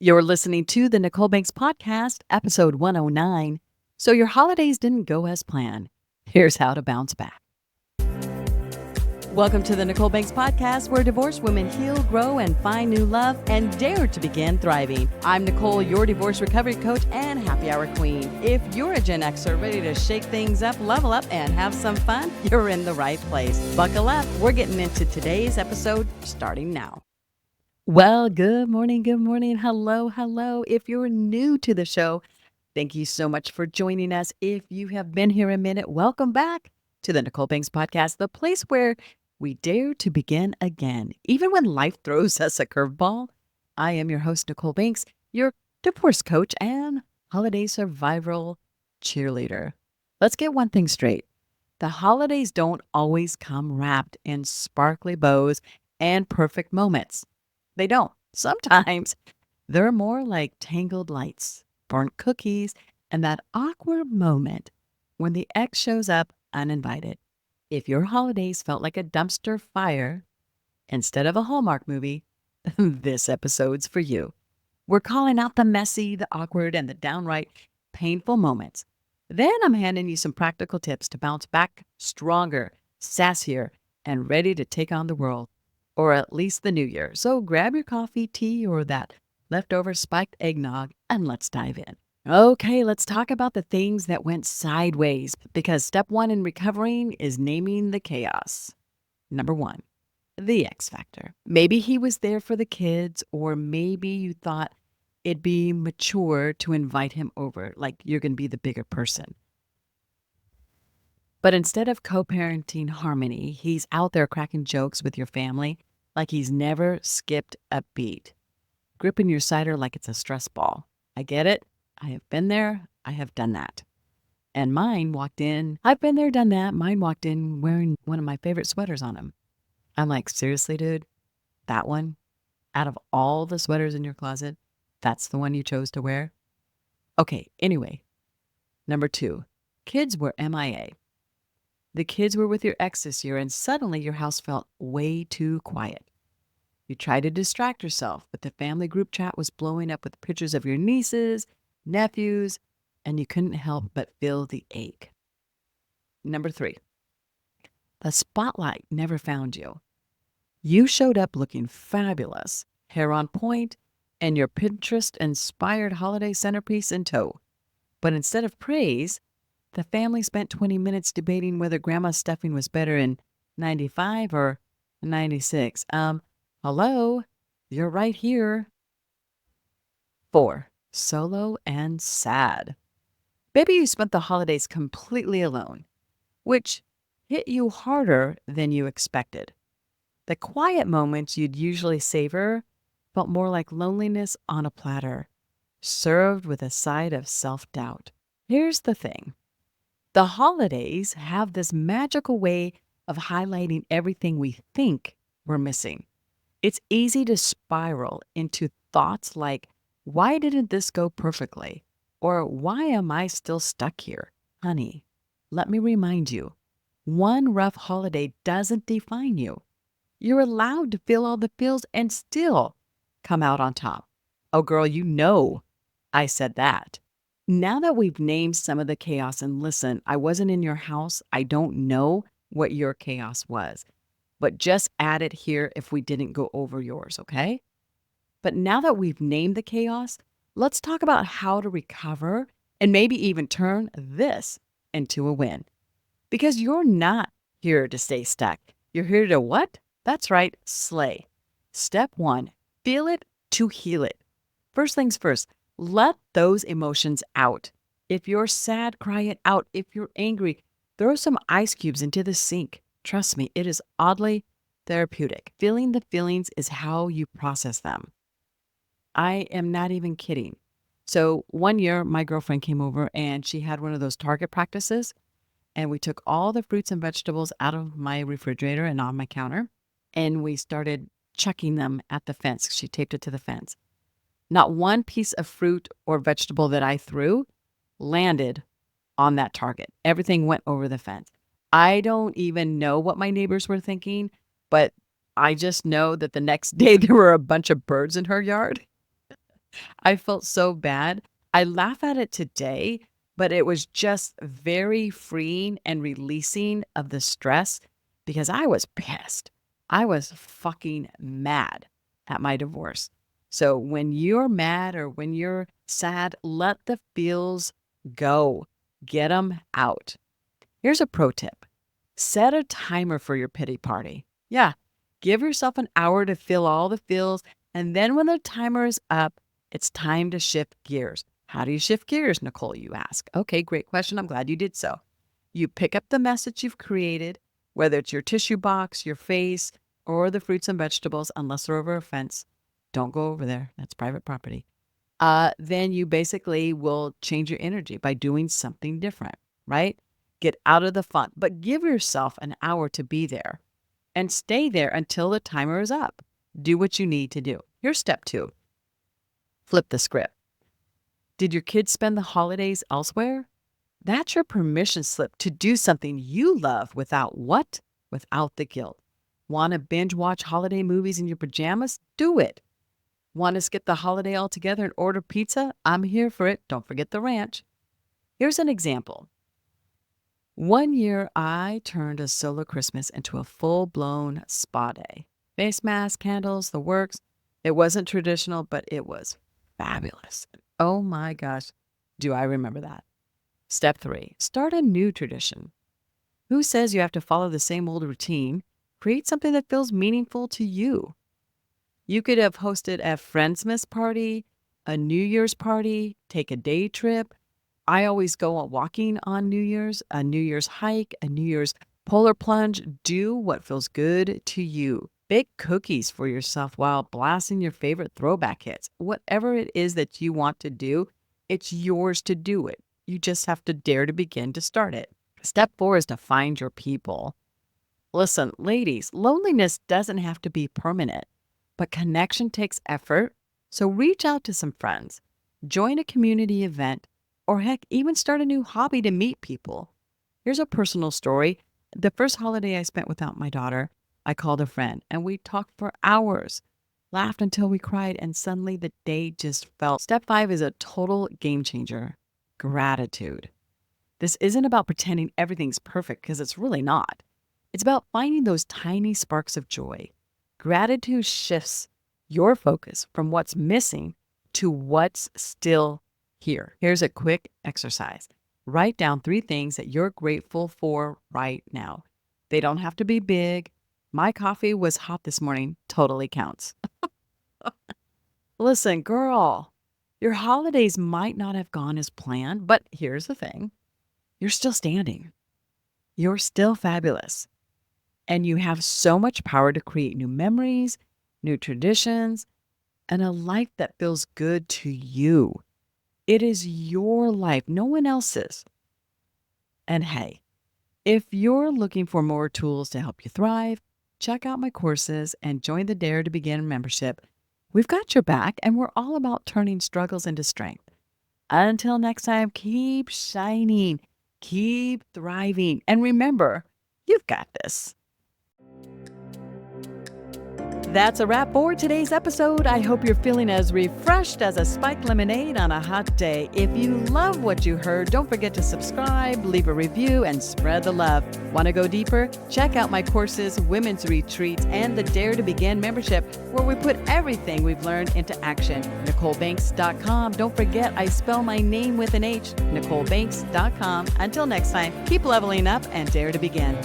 You're listening to the Nicole Banks Podcast, episode 109. So your holidays didn't go as planned. Here's how to bounce back. Welcome to the Nicole Banks Podcast, where divorced women heal, grow, and find new love and dare to begin thriving. I'm Nichole, your divorce recovery coach and happy hour queen. If you're a Gen Xer ready to shake things up, level up, and have some fun, you're in the right place. Buckle up. We're getting into today's episode starting now. Well, good morning. Hello. If you're new to the show, thank you so much for joining us. If you have been here a minute, welcome back to the Nicole Banks Podcast, the place where we dare to begin again, even when life throws us a curveball. I am your host, Nicole Banks, your divorce coach and holiday survival cheerleader. Let's get one thing straight. The holidays don't always come wrapped in sparkly bows and perfect moments. They don't. Sometimes they're more like tangled lights, burnt cookies, and that awkward moment when the ex shows up uninvited. If your holidays felt like a dumpster fire instead of a Hallmark movie, this episode's for you. We're calling out the messy, the awkward, and the downright painful moments. Then I'm handing you some practical tips to bounce back stronger, sassier, and ready to take on the world, or at least the new year. So grab your coffee, tea, or that leftover spiked eggnog, and let's dive in. Okay, let's talk about the things that went sideways, because step one in recovering is naming the chaos. Number one, the X factor. Maybe he was there for the kids, or maybe you thought it'd be mature to invite him over, like you're going to be the bigger person. But instead of co-parenting harmony, he's out there cracking jokes with your family like he's never skipped a beat, gripping your cider like it's a stress ball. I get it. I have been there. I have done that. And mine walked in. I've been there, done that. Mine walked in wearing one of my favorite sweaters on him. I'm like, seriously, dude? That one? Out of all the sweaters in your closet, that's the one you chose to wear? Okay, anyway. Number two, kids were MIA. The kids were with your ex this year, and suddenly your house felt way too quiet. You tried to distract yourself, but the family group chat was blowing up with pictures of your nieces, nephews, and you couldn't help but feel the ache. Number three, the spotlight never found you. You showed up looking fabulous, hair on point, and your Pinterest-inspired holiday centerpiece in tow. But instead of praise, the family spent 20 minutes debating whether grandma's stuffing was better in 95 or 96. Hello, you're right here. 4, solo and sad. Maybe you spent the holidays completely alone, which hit you harder than you expected. The quiet moments you'd usually savor felt more like loneliness on a platter, served with a side of self-doubt. Here's the thing. The holidays have this magical way of highlighting everything we think we're missing. It's easy to spiral into thoughts like, why didn't this go perfectly? Or why am I still stuck here? Honey, let me remind you, one rough holiday doesn't define you. You're allowed to feel all the feels and still come out on top. Oh, girl, you know I said that. Now that we've named some of the chaos, and listen, I wasn't in your house. I don't know what your chaos was, but just add it here if we didn't go over yours, okay? But now that we've named the chaos, let's talk about how to recover and maybe even turn this into a win. Because you're not here to stay stuck. You're here to what? That's right, slay. Step one, feel it to heal it. First things first, let those emotions out. If you're sad, cry it out. If you're angry, throw some ice cubes into the sink. Trust me, it is oddly therapeutic. Feeling the feelings is how you process them. I am not even kidding. So one year, my girlfriend came over and she had one of those Target practices. And we took all the fruits and vegetables out of my refrigerator and on my counter. And we started chucking them at the fence. She taped it to the fence. Not one piece of fruit or vegetable that I threw landed on that target. Everything went over the fence. I don't even know what my neighbors were thinking, but I just know that the next day there were a bunch of birds in her yard. I felt so bad. I laugh at it today, but it was just very freeing and releasing of the stress because I was pissed. I was fucking mad at my divorce. So when you're mad or when you're sad, let the feels go. Get them out. Here's a pro tip. Set a timer for your pity party. Yeah, give yourself an hour to feel all the feels, and then when the timer is up, it's time to shift gears. How do you shift gears, Nichole, you ask? Okay, great question. I'm glad you did so. You pick up the message you've created, whether it's your tissue box, your face, or the fruits and vegetables, unless they're over a fence. Don't go over there. That's private property. Then you basically will change your energy by doing something different, right? Get out of the fun, but give yourself an hour to be there and stay there until the timer is up. Do what you need to do. Here's step 2. Flip the script. Did your kids spend the holidays elsewhere? That's your permission slip to do something you love without what? Without the guilt. Want to binge watch holiday movies in your pajamas? Do it. Want to skip the holiday altogether and order pizza? I'm here for it. Don't forget the ranch. Here's an example. One year, I turned a solo Christmas into a full-blown spa day. Face mask, candles, the works. It wasn't traditional, but it was fabulous. Oh my gosh, do I remember that. Step 3, start a new tradition. Who says you have to follow the same old routine? Create something that feels meaningful to you. You could have hosted a Friendsmas party, a New Year's party, take a day trip. I always go walking on New Year's, a New Year's hike, a New Year's polar plunge. Do what feels good to you. Bake cookies for yourself while blasting your favorite throwback hits. Whatever it is that you want to do, it's yours to do it. You just have to dare to begin to start it. Step 4 is to find your people. Listen, ladies, loneliness doesn't have to be permanent, but connection takes effort. So reach out to some friends, join a community event, or heck, even start a new hobby to meet people. Here's a personal story. The first holiday I spent without my daughter, I called a friend and we talked for hours, laughed until we cried, and suddenly the day just felt. Step 5 is a total game changer. Gratitude. This isn't about pretending everything's perfect because it's really not. It's about finding those tiny sparks of joy. Gratitude shifts your focus from what's missing to what's still here. Here's a quick exercise. Write down 3 things that you're grateful for right now. They don't have to be big. My coffee was hot this morning. Totally counts. Listen, girl, your holidays might not have gone as planned, but here's the thing. You're still standing. You're still fabulous. And you have so much power to create new memories, new traditions, and a life that feels good to you. It is your life, no one else's. And hey, if you're looking for more tools to help you thrive, check out my courses and join the Dare to Begin membership. We've got your back, and we're all about turning struggles into strength. Until next time, keep shining, keep thriving, and remember, you've got this. That's a wrap for today's episode. I hope you're feeling as refreshed as a spiked lemonade on a hot day. If you love what you heard, don't forget to subscribe, leave a review, and spread the love. Want to go deeper? Check out my courses, women's retreats, and the Dare to Begin membership, where we put everything we've learned into action. NicholeBanks.com. Don't forget, I spell my name with an H. NicholeBanks.com. Until next time, keep leveling up and dare to begin.